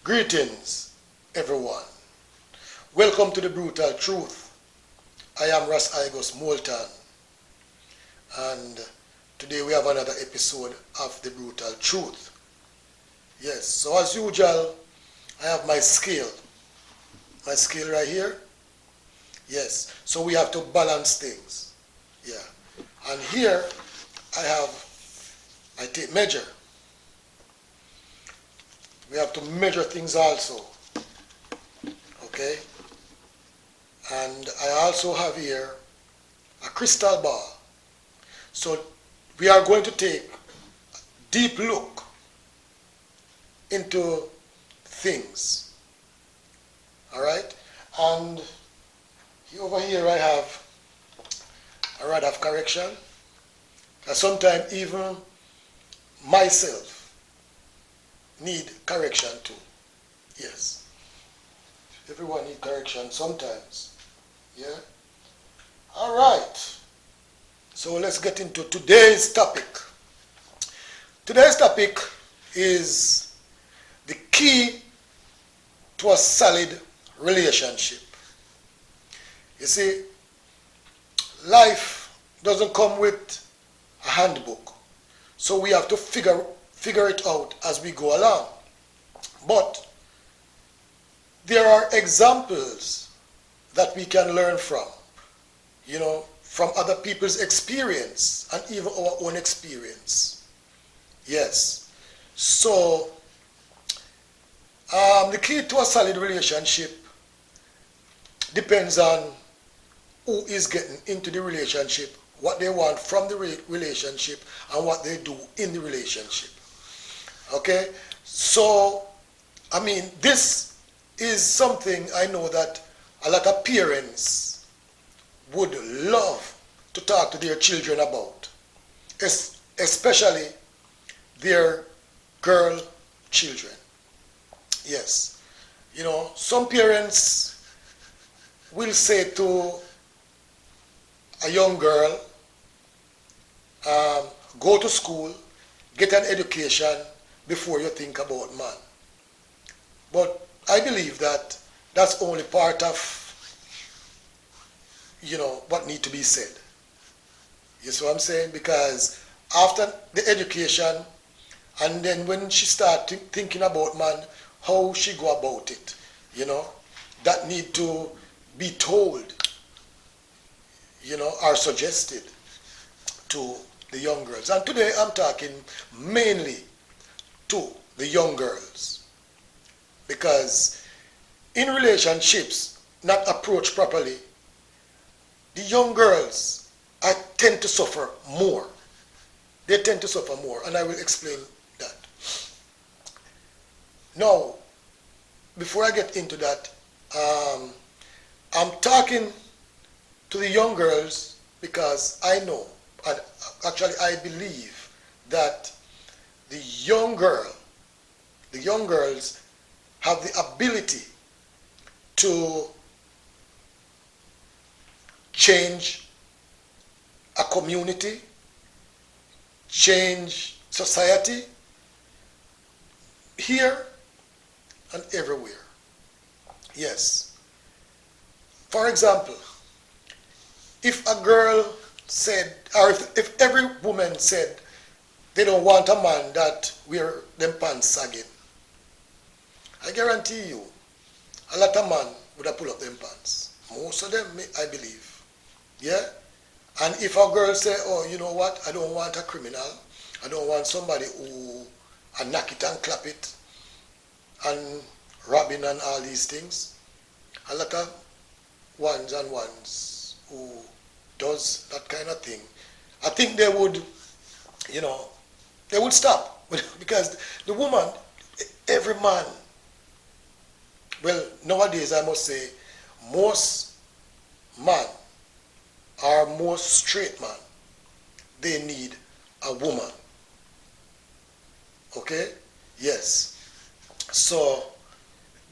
Greetings, everyone. Welcome to the Brutal Truth. I am Ras Igos Moulton, and today we have another episode of the Brutal Truth. Yes, so as usual, I have my scale right here. Yes, so we have to balance things. Yeah, and here I take measure. We have to measure things also, okay? And I also have here a crystal ball. So we are going to take a deep look into things, all right? And over here I have a rod of correction. Sometimes even myself need correction too. Yes. Everyone need correction sometimes. Yeah. All right. So let's get into today's topic. Today's topic is the key to a solid relationship. You see, life doesn't come with a handbook. So we have to figure it out as we go along. But there are examples that we can learn from, from other people's experience and even our own experience. Yes. So the key to a solid relationship depends on who is getting into the relationship, what they want from the relationship, and what they do in the relationship. Okay, so this is something I know that a lot of parents would love to talk to their children about, especially their girl children. Yes, some parents will say to a young girl, go to school, get an education before you think about man. But I believe that that's only part of, what needs to be said. You see what I'm saying? Because after the education, and then when she starts thinking about man, how she go about it, that need to be told, are suggested to the young girls. And today I'm talking mainly to the young girls, because in relationships not approached properly, the young girls tend to suffer more. They tend to suffer more, and I will explain that. Now, before I get into that, I'm talking to the young girls because I know, and actually I believe that the young girls have the ability to change a community, change society, here and everywhere. Yes. For example, if a girl said, or if every woman said they don't want a man that wear them pants sagging, I guarantee you, a lot of men would have pulled up them pants. Most of them, I believe. Yeah? And if a girl say, oh, you know what, I don't want a criminal, I don't want somebody who knock it and clap it, and robbing and all these things, a lot of ones who does that kind of thing, I think they would, they would stop. Because the woman, every man, well, nowadays I must say, most men or most straight men, they need a woman. Okay? Yes. So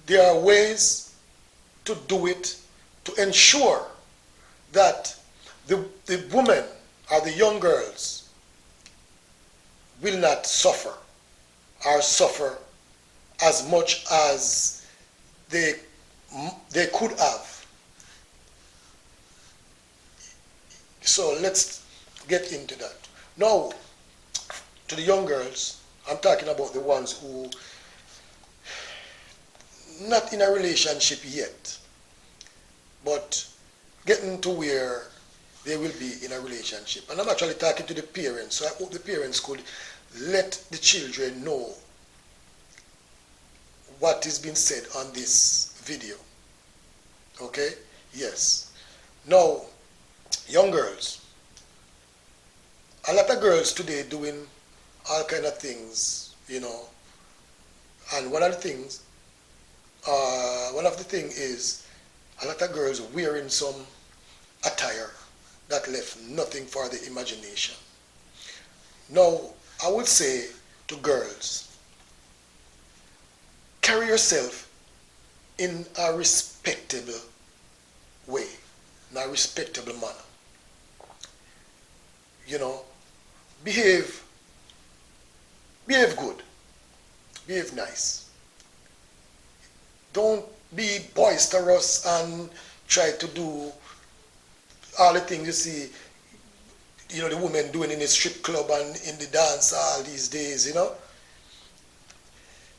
there are ways to do it to ensure that the women or the young girls will not suffer or suffer as much as they could have. So let's get into that. Now, to the young girls, I'm talking about the ones who not in a relationship yet, but getting to where they will be in a relationship. And I'm actually talking to the parents, so I hope the parents could let the children know what is being said on this video. Okay? Yes. Now, young girls, a lot of girls today doing all kind of things, you know, and one of the things is a lot of girls wearing some attire that left nothing for the imagination. Now, I would say to girls, carry yourself in a respectable way, in a respectable manner. You know, behave good, behave nice. Don't be boisterous and try to do all the things you see, you know, the women doing in the strip club and in the dance hall these days, you know.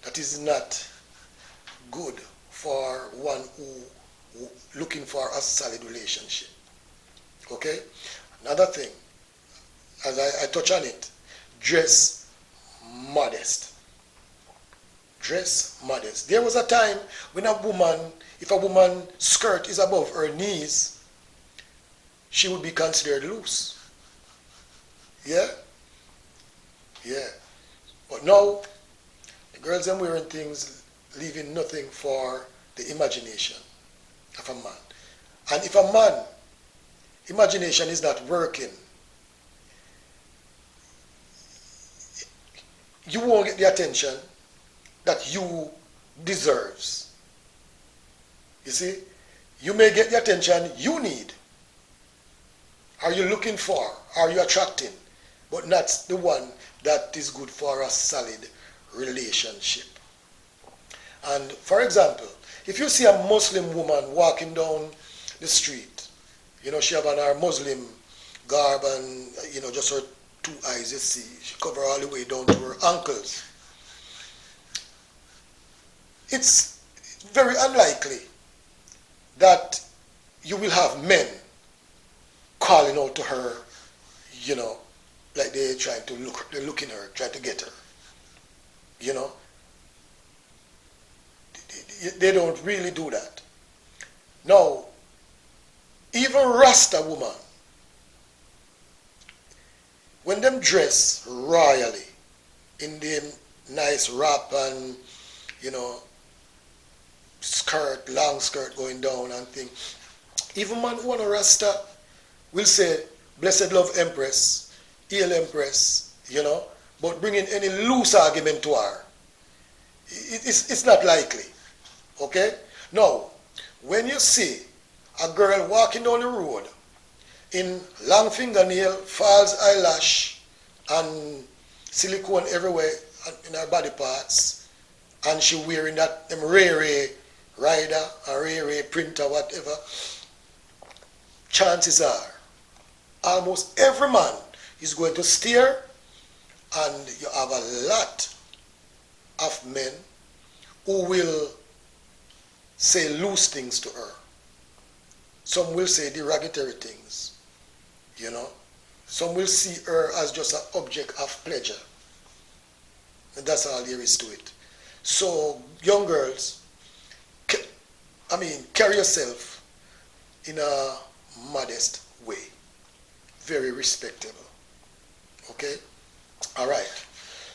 That is not good for one who looking for a solid relationship. Okay? Another thing, as I touch on it, dress modest. Dress modest. There was a time when if a woman's skirt is above her knees, she would be considered loose. Yeah? Yeah. But now, the girls are wearing things leaving nothing for the imagination of a man. And if a man, imagination is not working, you won't get the attention that you deserves. You see? You may get the attention you need. Are you looking for? Are you attracting? But not the one that is good for a solid relationship. And for example, if you see a Muslim woman walking down the street, you know, she have on her Muslim garb and, you know, just her two eyes, you see, she cover all the way down to her ankles. It's very unlikely that you will have men calling out to her, you know, like they're looking her, trying to get her. You know? They don't really do that. Now, even Rasta woman, when them dress royally, in them nice wrap and, you know, skirt, long skirt going down and thing, even man who want a Rasta will say, blessed love Empress, hail Empress, you know, but bringing any loose argument to her, it's not likely. Okay? Now, when you see a girl walking down the road in long fingernail, false eyelash, and silicone everywhere in her body parts, and she wearing that them Ray rider or Ray printer, whatever, chances are almost every man is going to stare, and you have a lot of men who will say loose things to her. Some will say derogatory things, you know. Some will see her as just an object of pleasure. And that's all there is to it. So, young girls, carry yourself in a modest way. Very respectable. Okay? All right.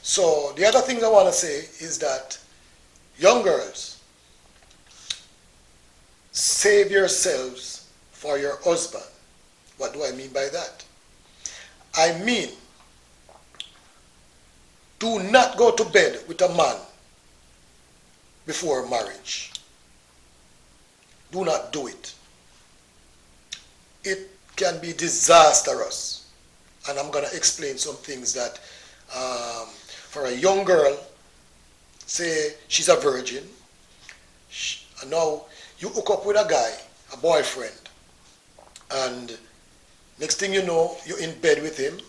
So, the other thing I want to say is that, young girls, save yourselves for your husband. What do I mean by that? I mean, do not go to bed with a man before marriage. Do not do it. It can be disastrous. And I'm going to explain some things that for a young girl, say she's a virgin, and now you hook up with a guy, a boyfriend, and next thing you know, you're in bed with him,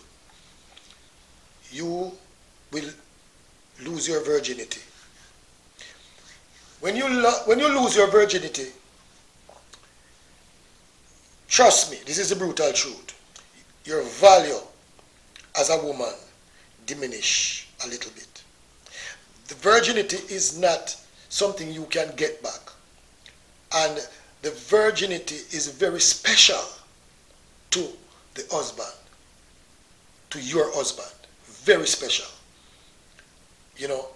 you will lose your virginity. When you lose your virginity, trust me, this is the brutal truth. Your value as a woman diminish a little bit. The virginity is not something you can get back. And the virginity is very special to the husband, to your husband. Very special. You know,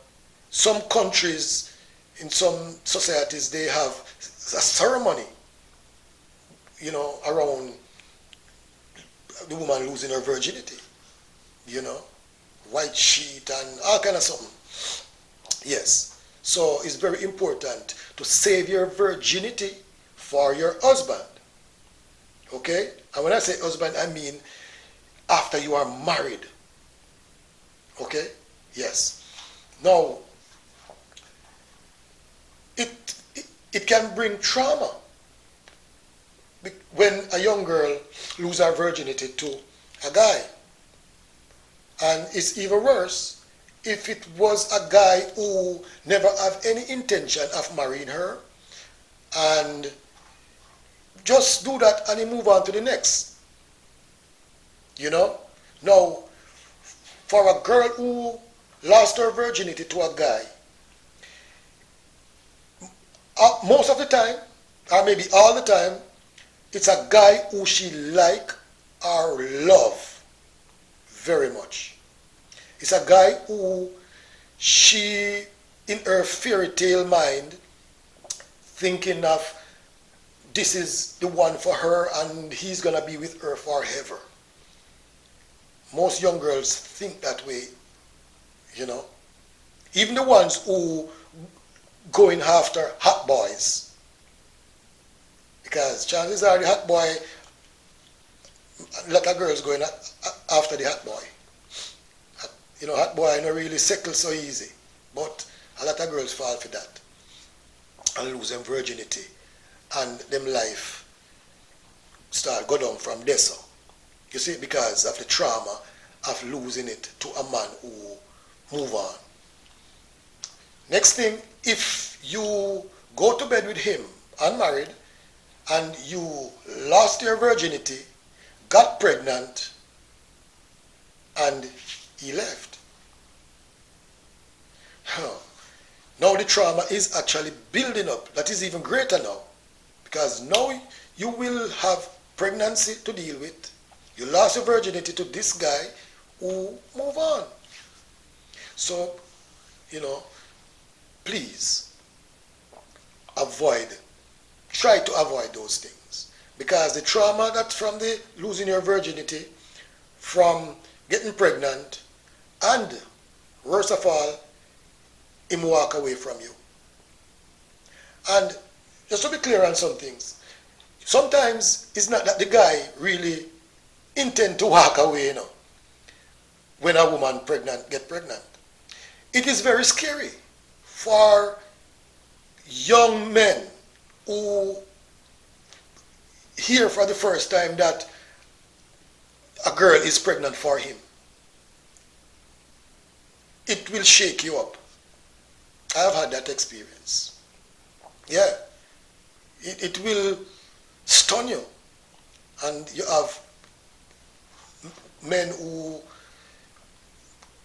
some countries, in some societies, they have a ceremony, you know, around the woman losing her virginity. You know, white sheet and all kind of something. Yes. So it's very important to save your virginity for your husband. Okay? And when I say husband, I mean after you are married. Okay? Yes. Now, it can bring trauma when a young girl loses her virginity to a guy. And it's even worse if it was a guy who never have any intention of marrying her and just do that and he move on to the next. You know? Now, for a girl who lost her virginity to a guy, most of the time, or maybe all the time, it's a guy who she like or love very much. It's a guy who she, in her fairy tale mind, thinking of this is the one for her and he's going to be with her forever. Most young girls think that way, you know. Even the ones who going after hot boys. Because chances are the hot boy, a lot of girls going after the hot boy. You know, hot boy not really settle so easy. But a lot of girls fall for that and lose them virginity. And them life start go down from there. So. You see, because of the trauma of losing it to a man who move on. Next thing, if you go to bed with him unmarried and you lost your virginity, got pregnant, and he left. Now the trauma is actually building up. That is even greater now. Because now you will have pregnancy to deal with. You lost your virginity to this guy who move on. So, you know, please try to avoid those things. Because the trauma that's from the losing your virginity, from getting pregnant, and worst of all, him walk away from you. And just to be clear on some things, sometimes it's not that the guy really intend to walk away, you know, when a woman get pregnant. It is very scary for young men who hear for the first time that a girl is pregnant for him. It will shake you up. I have had that experience. Yeah. It will stun you. And you have men who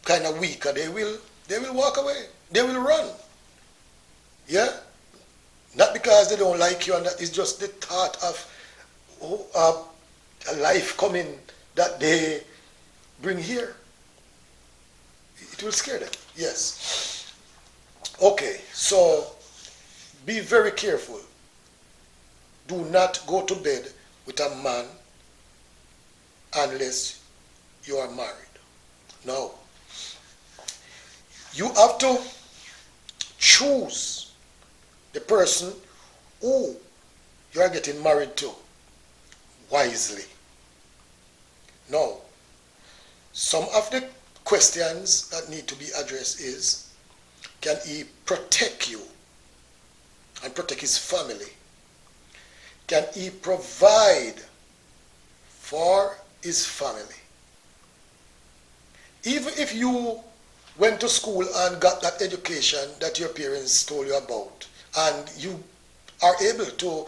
kind of weaker, they will walk away. They will run. Yeah? Not because they don't like you, and that is just the thought of a life coming that they bring here. It will scare them. Yes. Okay, so be very careful. Do not go to bed with a man unless you are married. No. You have to choose the person who you are getting married to wisely. Now, some of the questions that need to be addressed is, can he protect you and protect his family? Can he provide for his family? Even if you went to school and got that education that your parents told you about, and you are able to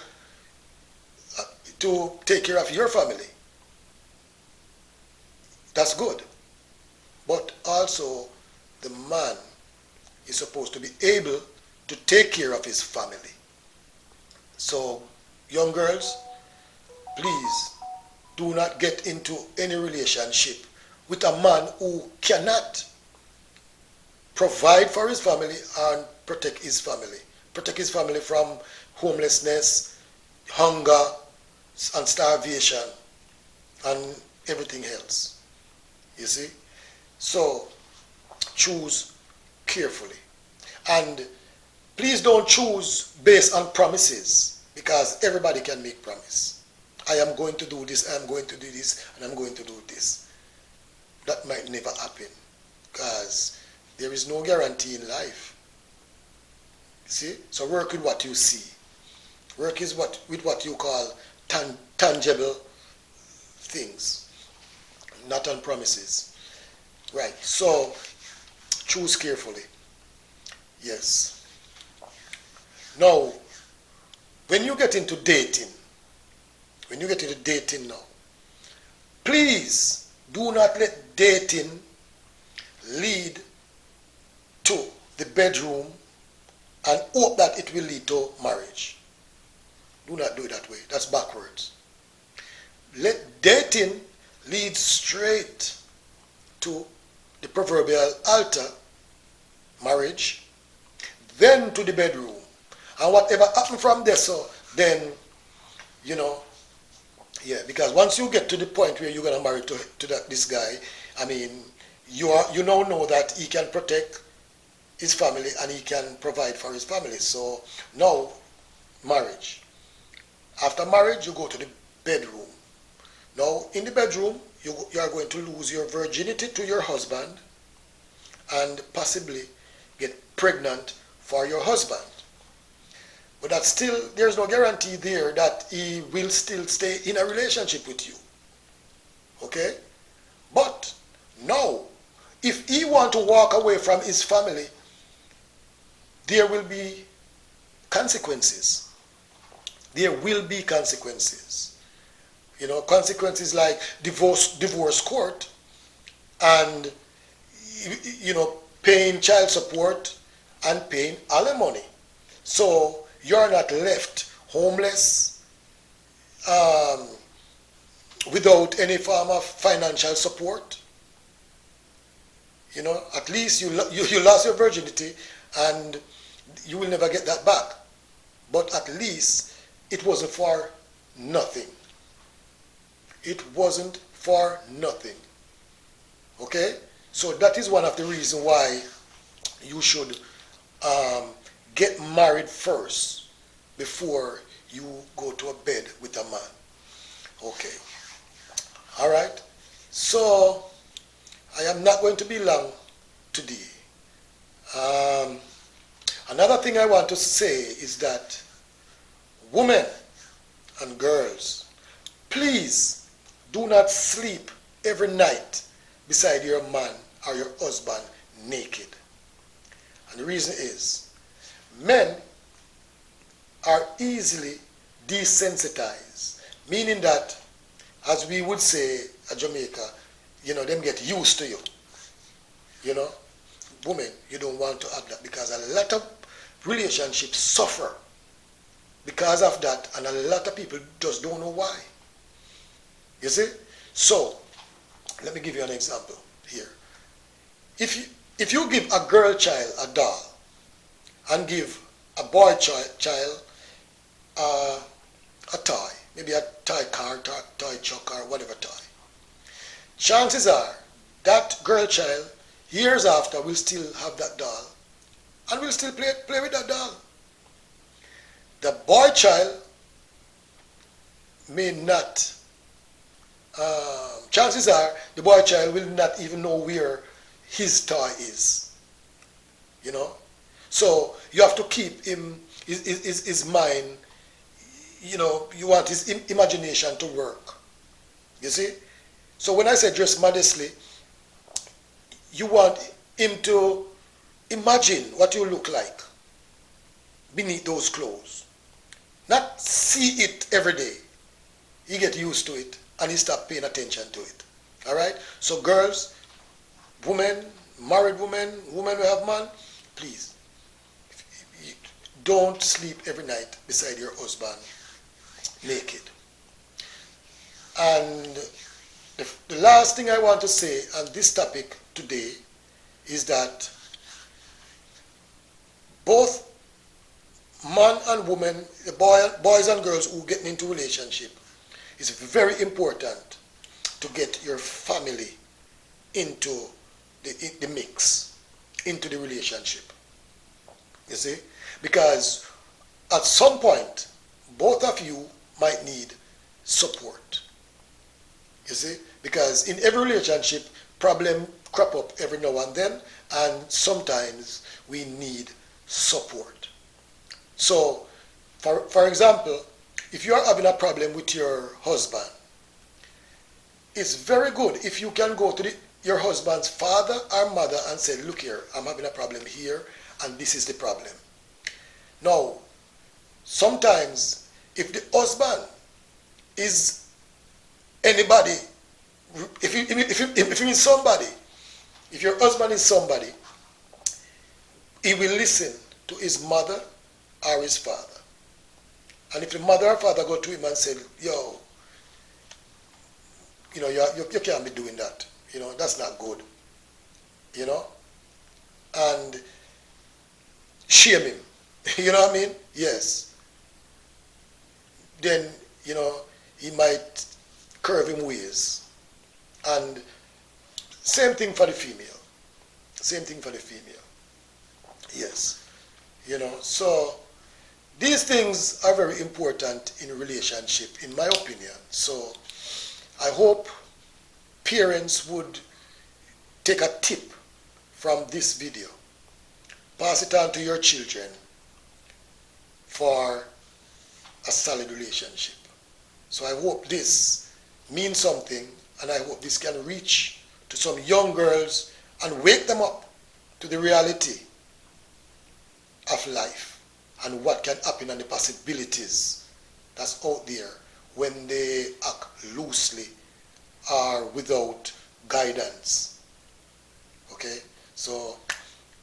take care of your family, that's good. But also, the man is supposed to be able to take care of his family. So, young girls, please do not get into any relationship with a man who cannot provide for his family and protect his family. Protect his family from homelessness, hunger, and starvation, and everything else. You see? So, choose carefully. And please don't choose based on promises, because everybody can make promise. I am going to do this, I am going to do this, and I'm going to do this. That might never happen, because there is no guarantee in life. See? So work with what you see. Work is with what you call tangible things, not on promises. Right. So choose carefully. Yes. Now, when you get into dating now, please do not let dating lead to the bedroom and hope that it will lead to marriage. Do not do it that way. That's backwards. Let dating lead straight to the proverbial altar, marriage, then to the bedroom. And whatever happens from there, so then, because once you get to the point where you're going to marry to this guy, I mean, you now know that he can protect his family and he can provide for his family. So now, marriage. After marriage, you go to the bedroom. Now, in the bedroom, you are going to lose your virginity to your husband and possibly get pregnant for your husband. But that still, there's no guarantee there that he will still stay in a relationship with you. Okay? But now, if he wants to walk away from his family, there will be consequences. There will be consequences. Consequences like divorce court, and paying child support and paying alimony. So you're not left homeless, without any form of financial support. At least you lost your virginity and you will never get that back. But at least it wasn't for nothing. It wasn't for nothing. Okay? So that is one of the reasons why you should get married first before you go to a bed with a man. Okay. All right. So I am not going to be long today. Another thing I want to say is that women and girls, please do not sleep every night beside your man or your husband naked. And the reason is, men are easily desensitized, meaning that, as we would say at Jamaica, them get used to you. Women, you don't want to have that, because a lot of relationships suffer because of that, and a lot of people just don't know why. You see? So, let me give you an example here. If you give a girl child a doll and give a boy child a toy, maybe a toy car, toy truck, or whatever toy, chances are that girl child, years after, will still have that doll and will still play with that doll. The boy child may not, chances are the boy child will not even know where his toy is. So you have to keep his mind, you want his imagination to work. You see? So when I say dress modestly, you want him to imagine what you look like beneath those clothes. Not see it every day. He get used to it and he start paying attention to it. All right? So girls, women, married women, women who have man, please, don't sleep every night beside your husband naked. And the last thing I want to say on this topic today is that both man and woman, the boys and girls who get into relationship, it's very important to get your family into the mix, into the relationship. You see? Because at some point, both of you might need support. You see? Because in every relationship, problems crop up every now and then, and sometimes we need support. So, for example, if you are having a problem with your husband, it's very good if you can go to your husband's father or mother and say, look here, I'm having a problem here, and this is the problem. Now, sometimes if the husband is anybody, if he is somebody, if your husband is somebody, he will listen to his mother or his father. And if the mother or father go to him and say, yo, you can't be doing that. That's not good. And shame him. You know what I mean? Yes. Then, he might curve him ways. And same thing for the female. Same thing for the female. Yes. So these things are very important in a relationship, in my opinion. So I hope parents would take a tip from this video. Pass it on to your children for a solid relationship. So I hope this means something, and I hope this can reach to some young girls and wake them up to the reality of life and what can happen and the possibilities that's out there when they act loosely or without guidance. Okay? So,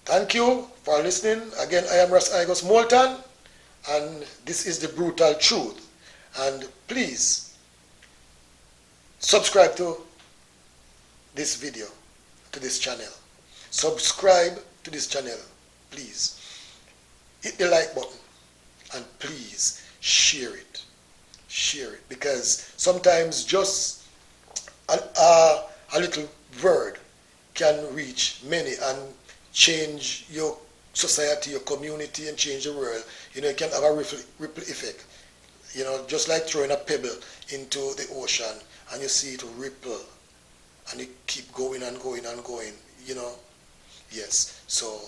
thank you for listening. Again, I am Ras Igos Moulton, and this is the brutal truth. And please, subscribe to this video, to this channel. Subscribe to this channel, please. Hit the like button, and please share it. Share it, because sometimes just a little word can reach many and change your society, your community, and change the world. It can have a ripple effect. Just like throwing a pebble into the ocean, and you see it ripple, and it keep going and going and going. Yes. So,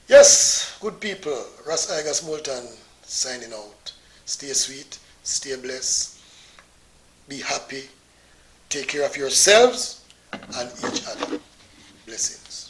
yes, good people. Ras Igos Moulton signing out. Stay sweet, stay blessed, be happy, take care of yourselves and each other. Blessings.